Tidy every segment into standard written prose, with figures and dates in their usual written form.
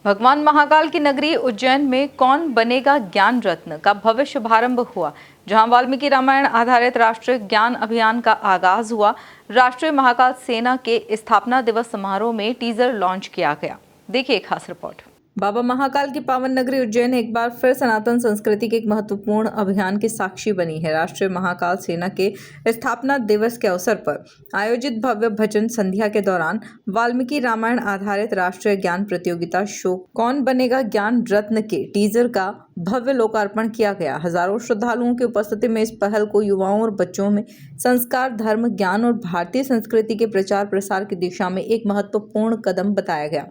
भगवान महाकाल की नगरी उज्जैन में कौन बनेगा ज्ञान रत्न का भव्य शुभारंभ हुआ, जहां वाल्मीकि रामायण आधारित राष्ट्रीय ज्ञान अभियान का आगाज हुआ। राष्ट्रीय महाकाल सेना के स्थापना दिवस समारोह में टीजर लॉन्च किया गया। देखिए एक खास रिपोर्ट। बाबा महाकाल की पावन नगरी उज्जैन एक बार फिर सनातन संस्कृति के एक महत्वपूर्ण अभियान की साक्षी बनी है। राष्ट्रीय महाकाल सेना के स्थापना दिवस के अवसर पर आयोजित भव्य भजन संध्या के दौरान वाल्मीकि रामायण आधारित राष्ट्रीय ज्ञान प्रतियोगिता शो कौन बनेगा ज्ञान रत्न के टीजर का भव्य लोकार्पण किया गया। हजारों श्रद्धालुओं की उपस्थिति में इस पहल को युवाओं और बच्चों में संस्कार, धर्म, ज्ञान और भारतीय संस्कृति के प्रचार प्रसार की दिशा में एक महत्वपूर्ण कदम बताया गया।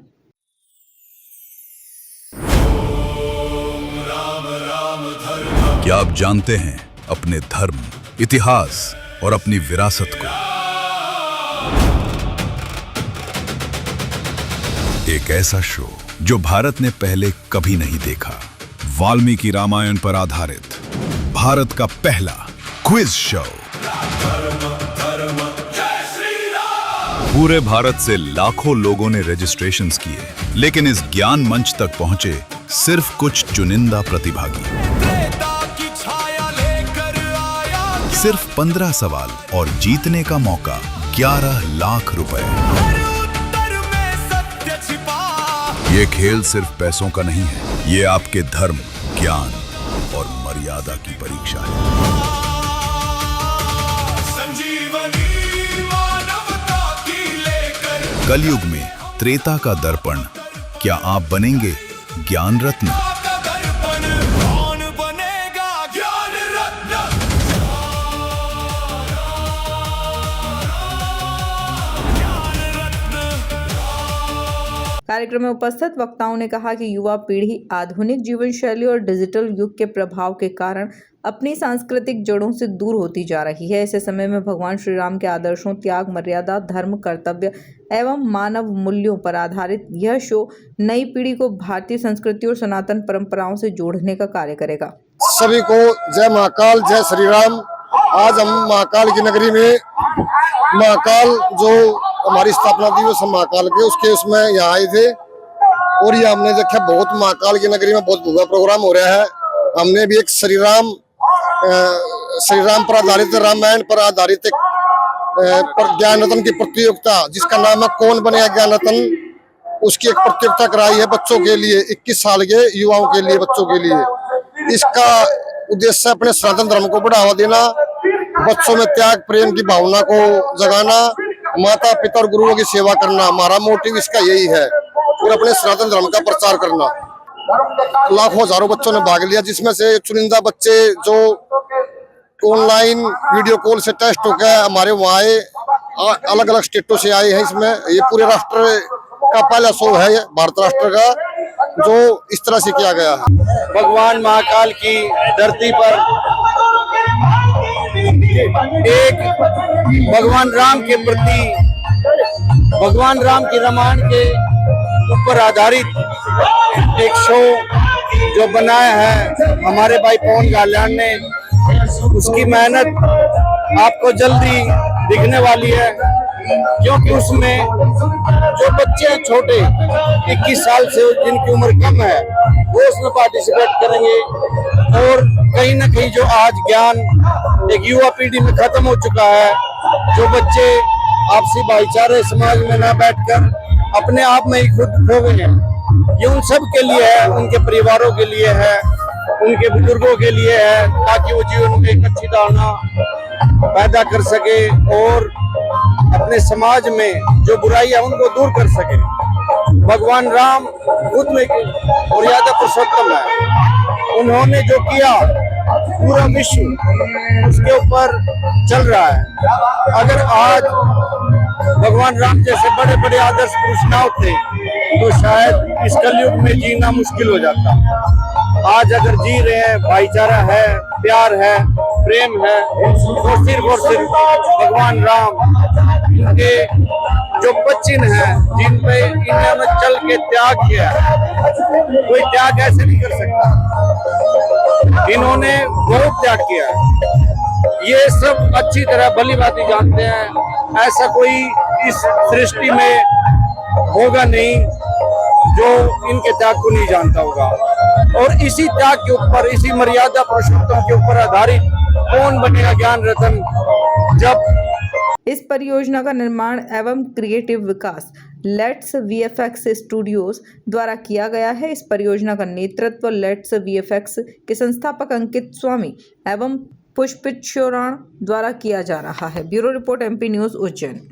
क्या आप जानते हैं अपने धर्म, इतिहास और अपनी विरासत को? एक ऐसा शो जो भारत ने पहले कभी नहीं देखा। वाल्मीकि रामायण पर आधारित भारत का पहला क्विज शो। पूरे भारत से लाखों लोगों ने रजिस्ट्रेशंस किए, लेकिन इस ज्ञान मंच तक पहुंचे सिर्फ कुछ चुनिंदा प्रतिभागी। सिर्फ 15 सवाल और जीतने का मौका 11 लाख रुपए। ये खेल सिर्फ पैसों का नहीं है, ये आपके धर्म, ज्ञान और मर्यादा की परीक्षा है। कलयुग में त्रेता का दर्पण, क्या आप बनेंगे ज्ञान रत्न? कार्यक्रम में उपस्थित वक्ताओं ने कहा कि युवा पीढ़ी आधुनिक जीवन शैली और डिजिटल युग के प्रभाव के कारण अपनी सांस्कृतिक जड़ों से दूर होती जा रही है। ऐसे समय में भगवान श्री राम के आदर्शों, त्याग, मर्यादा, धर्म, कर्तव्य एवं मानव मूल्यों पर आधारित यह शो नई पीढ़ी को भारतीय संस्कृति और सनातन परंपराओं से जोड़ने का कार्य करेगा। सभी को जय महाकाल, जय श्री राम। आज हम महाकाल की नगरी में महाकाल जो हमारी स्थापना दिवस महाकाल के उसमें यहाँ आए थे और ये हमने देखा बहुत महाकाल की नगरी में बहुत भव्य प्रोग्राम हो रहा है। हमने भी एक श्री राम पर आधारित, रामायण पर आधारित एक पर ज्ञान रत्न की प्रतियोगिता जिसका नाम है कौन बनेगा ज्ञान रत्न, उसकी एक प्रतियोगिता कराई है बच्चों के लिए, 21 साल के युवाओं के लिए, बच्चों के लिए। इसका उद्देश्य है अपने सनातन धर्म को बढ़ावा देना, बच्चों में त्याग, प्रेम की भावना को जगाना, माता पिता और गुरुओं की सेवा करना। हमारा मोटिव इसका यही है और अपने सनातन धर्म का प्रचार करना। लाखों हजारों बच्चों ने भाग लिया, जिसमें से चुनिंदा बच्चे जो ऑनलाइन वीडियो कॉल से टेस्ट होकर हमारे वहाँ आए, अलग अलग स्टेटों से आए हैं। इसमें ये पूरे राष्ट्र का पहला शो है भारत राष्ट्र का, जो इस तरह से किया गया है। भगवान महाकाल की धरती पर एक भगवान राम के प्रति, भगवान राम की रामायण के ऊपर आधारित एक शो जो बनाया है हमारे भाई पवन गालियान ने, उसकी मेहनत आपको जल्दी दिखने वाली है, क्योंकि उसमें जो बच्चे छोटे 21 साल से जिनकी उम्र कम है वो उसमें पार्टिसिपेट करेंगे। और कहीं ना कहीं जो आज ज्ञान एक युवा पीढ़ी में खत्म हो चुका है, जो बच्चे आपसी भाईचारे समाज में ना बैठकर अपने आप में ही खुद खो गए हैं, ये उन सब के लिए है, उनके परिवारों के लिए है, उनके बुजुर्गों के लिए है, ताकि वो जीवन में एक अच्छी धारणा पैदा कर सके और अपने समाज में जो बुराई है उनको दूर कर सके। भगवान राम खुद में मर्यादा पुरुषोत्तम है, उन्होंने जो किया पूरा विश्व उसके ऊपर चल रहा है। अगर आज भगवान राम जैसे बड़े बड़े आदर्श पुरुष ना होते तो शायद इस कलयुग में जीना मुश्किल हो जाता। आज अगर जी रहे हैं, भाईचारा है, प्यार है, प्रेम है, तो सिर्फ और सिर्फ भगवान राम के जो बच्चिन है जिन पे इन्होंने चल के त्याग किया, कोई त्याग ऐसे नहीं कर सकता। इन्होंने बहुत त्याग किया, ये सब अच्छी तरह भली भांति जानते हैं। ऐसा कोई इस सृष्टि में होगा नहीं जो इनके त्याग को नहीं जानता होगा। और इसी त्याग के ऊपर, इसी मर्यादा पुरुषोत्तम के ऊपर आधारित कौन बनेगा ज्ञान रत्न, जब इस परियोजना का निर्माण एवं creative Vikas let's VFX studios द्वारा किया गया है। इस परियोजना का नेतृत्व लेट्स वीएफएक्स के संस्थापक अंकित स्वामी एवं पुष्पित शोराण द्वारा किया जा रहा है। Bureau report MP news Ujjain.